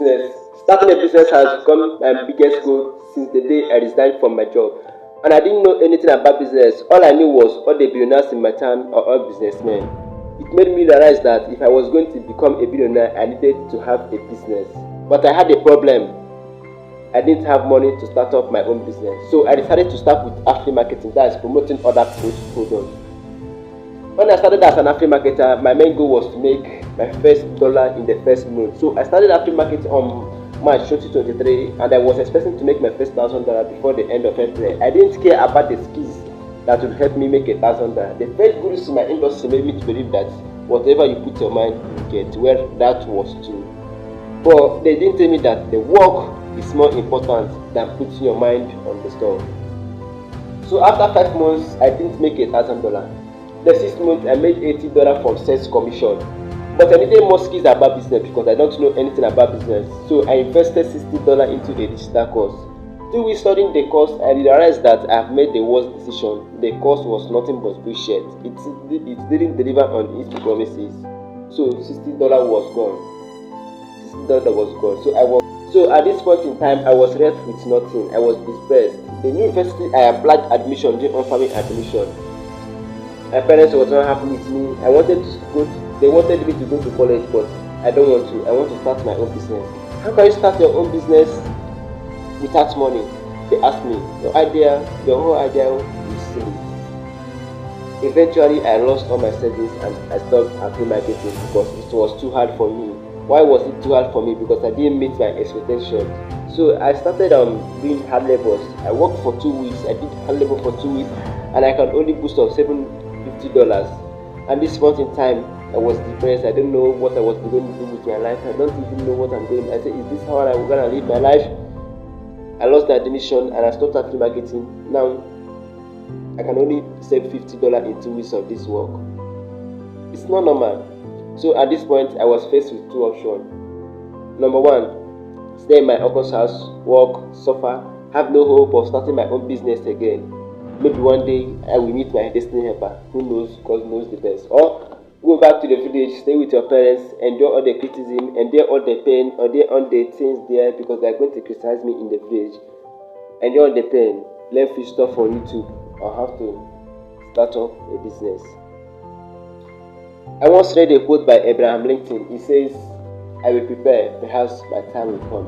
business. Starting a business has become my biggest goal since the day I resigned from my job. And I didn't know anything about business. All I knew was all the billionaires in my town are all businessmen. It made me realize that if I was going to become a billionaire, I needed to have a business. But I had a problem. I didn't have money to start up my own business. So I decided to start with affiliate marketing, that is promoting other products. When I started as an affiliate marketer, my main goal was to make my first dollar in the first month. So I started affiliate marketing on March 2023, and I was expecting to make my first $1,000 before the end of February. I didn't care about the skills that would help me make $1,000. The first gurus in my industry made me to believe that whatever you put your mind, you get. Well, that was true. But they didn't tell me that the work is more important than putting your mind on the stuff. So after 5 months, I didn't make $1,000. The 6th month, I made $80 from sales commission. But I needed more skills about business because I don't know anything about business. So I invested $60 into a digital course. 2 weeks studying the course, I realized that I have made the worst decision. The course was nothing but bullshit. It didn't deliver on its promises. So $60 was gone. $60 was gone. So at this point in time, I was left with nothing. I was depressed. The university I applied admission didn't offer me admission. My parents were not happy with me. They wanted me to go to college, but I don't want to. I want to start my own business. How can you start your own business without money? They asked me. Your whole idea is silly. Eventually, I lost all my savings and I stopped affiliate marketing because it was too hard for me. Why was it too hard for me? Because I didn't meet my expectations. So I started doing hard labors. I worked for 2 weeks. I did hard labor for 2 weeks, and I can only boost up $750. And this point in time, I was depressed. I don't know what I was going to do with my life. I don't even know what I'm going. I said, is this how I'm gonna live my life? I lost the admission and I stopped affiliate marketing. Now I can only save $50 in 2 weeks of this work. It's not normal. So at this point, I was faced with 2 options. Number 1, stay in my uncle's house, work, suffer, have no hope of starting my own business again. Maybe one day I will meet my destiny helper. Who knows? God knows the best. Or go back to the village, stay with your parents, endure all the criticism, endure all the pain, endure all the things there because they are going to criticize me in the village. Endure all the pain, learn free stuff on YouTube, or have to start up a business. I once read a quote by Abraham Lincoln. He says, I will prepare, perhaps my time will come.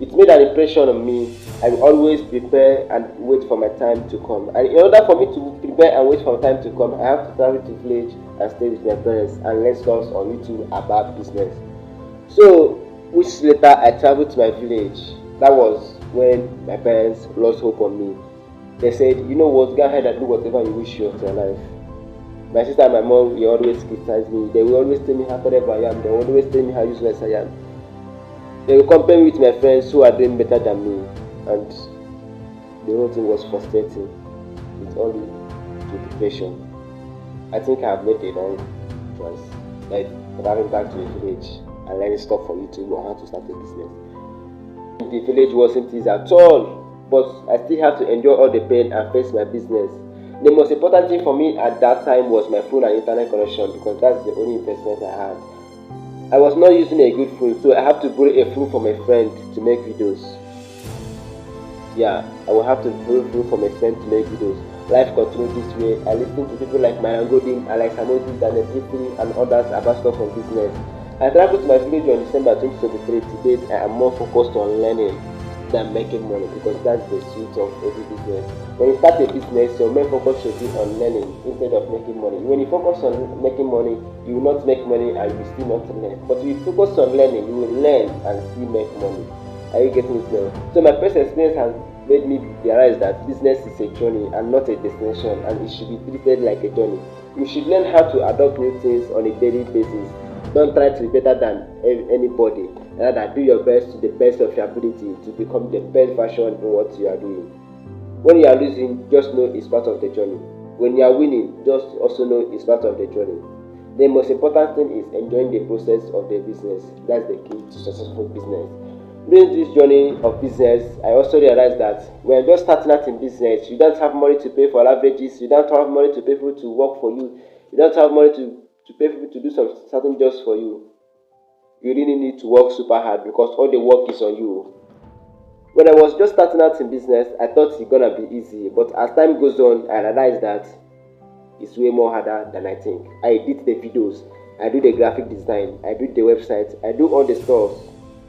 It made an impression on me. I will always prepare and wait for my time to come. And in order for me to prepare and wait for my time to come, I have to travel to village and stay with my parents and learn stuff on YouTube about business. So, weeks later, I traveled to my village. That was when my parents lost hope on me. They said, you know what, go ahead and do whatever you wish of your life. My sister and my mom will always criticize me. They will always tell me how clever I am. They will always tell me how useless I am. They will compare me with my friends who are doing better than me. And the whole thing was frustrating. It all led to depression. I think I have made a wrong choice. Like traveling back to the village and learning stuff from YouTube on how to start a business. The village wasn't easy at all. But I still have to endure all the pain and face my business. The most important thing for me at that time was my phone and internet connection because that's the only investment I had. I was not using a good phone, so I have to borrow a phone from a friend to make videos. Yeah, I will have to borrow a phone from a friend to make videos. Life continues this way. I listen to people like Myron Godin, Alex Hamilton, Daniel Briefly, and others about stuff on business. I traveled to my village on December 2023. To date, I am more focused on learning than making money because that's the sweet of every business. When you start a business, your main focus should be on learning instead of making money. When you focus on making money, you will not make money and you will still not learn. But if you focus on learning, you will learn and still make money. Are you getting it now? So my first experience has made me realize that business is a journey and not a destination, and it should be treated like a journey. You should learn how to adopt new things on a daily basis. Don't try to be better than anybody. Rather, do your best to the best of your ability to become the best version in what you are doing. When you are losing, just know it's part of the journey. When you are winning, just also know it's part of the journey. The most important thing is enjoying the process of the business. That's the key to successful business. During this journey of business, I also realized that when you're just starting out in business, you don't have money to pay for averages, you don't have money to pay people to work for you, you don't have money to pay people to do some certain jobs for you. you really need to work super hard because all the work is on you. When I was just starting out in business, I thought it's gonna be easy, but as time goes on, I realized that it's way more harder than I think. I edit the videos, I do the graphic design, I build the website, I do all the stuff.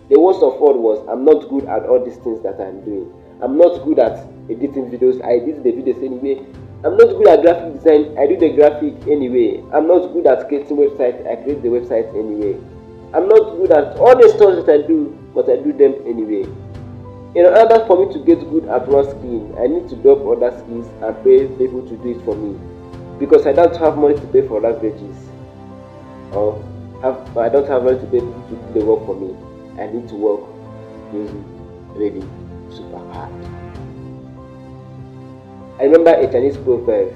The worst of all was I'm not good at all these things that I'm doing. I'm not good at editing videos, I edit the videos anyway. I'm not good at graphic design, I do the graphic anyway. I'm not good at creating websites, I create the website anyway. I'm not good at all the stuff that I do, but I do them anyway. In order for me to get good at one skill, I need to develop other skills and pay people to do it for me. Because I don't have money to pay for languages, or I don't have money to pay people to do the work for me. I need to work really super hard. I remember a Chinese proverb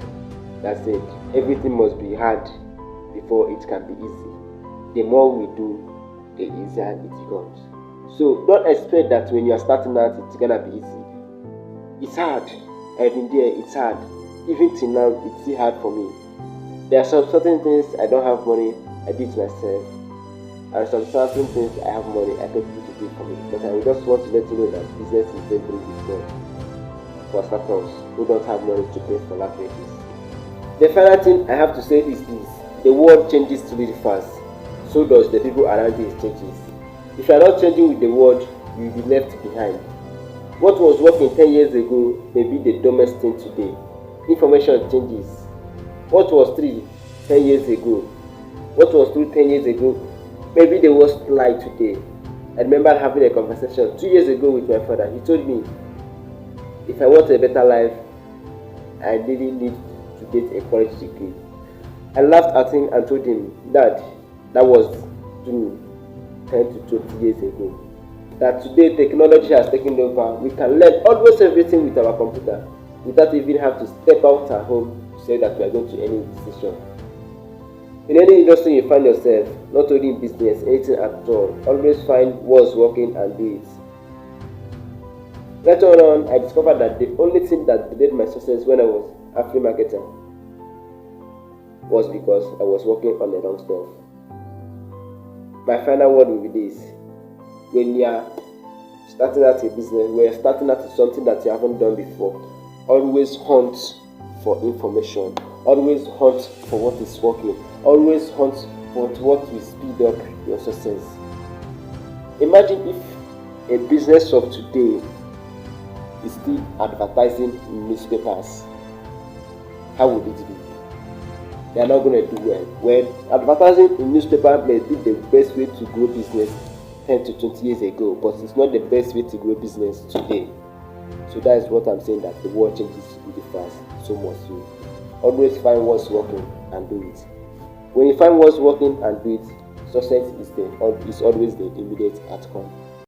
that said, everything must be hard before it can be easy. The more we do, the easier it becomes. So don't expect that when you are starting out, it's gonna be easy. It's hard. I've been there, it's hard. Even till now, it's still hard for me. There are some certain things I don't have money, I do it myself. And some certain things I have money, I pay people to do it for me. But I just want to let you know that business is very, very difficult for startups who don't have money to pay for languages. The final thing I have to say is this: the world changes really fast. So does the people around you changes. If you are not changing with the world, you will be left behind. What was working 10 years ago may be the dumbest thing today. Information changes. What was true 10 years ago? What was true 10 years ago? Maybe the worst lie today. I remember having a conversation 2 years ago with my father. He told me if I want a better life, I really need to get a college degree. I laughed at him and told him, Dad, that was true 10 to 20 years ago. That today technology has taken over. We can learn almost everything with our computer without even have to step out our home to say that we are going to any decision. In any industry you find yourself, not only in business, anything at all, always find what's working and do it. Later on, I discovered that the only thing that delayed my success when I was a free marketer was because I was working on the wrong stuff. My final word will be this: when you are starting out a business, when you are starting out something that you haven't done before, always hunt for information, always hunt for what is working, always hunt for what will speed up your success. Imagine if a business of today is still advertising in newspapers. How would it be? They are not going to do well. When advertising in newspaper may be the best way to grow business 10 to 20 years ago, but it's not the best way to grow business today. So that is what I'm saying, that the world changes really fast. So must you. Always find what's working and do it. When you find what's working and do it, success is always the immediate outcome.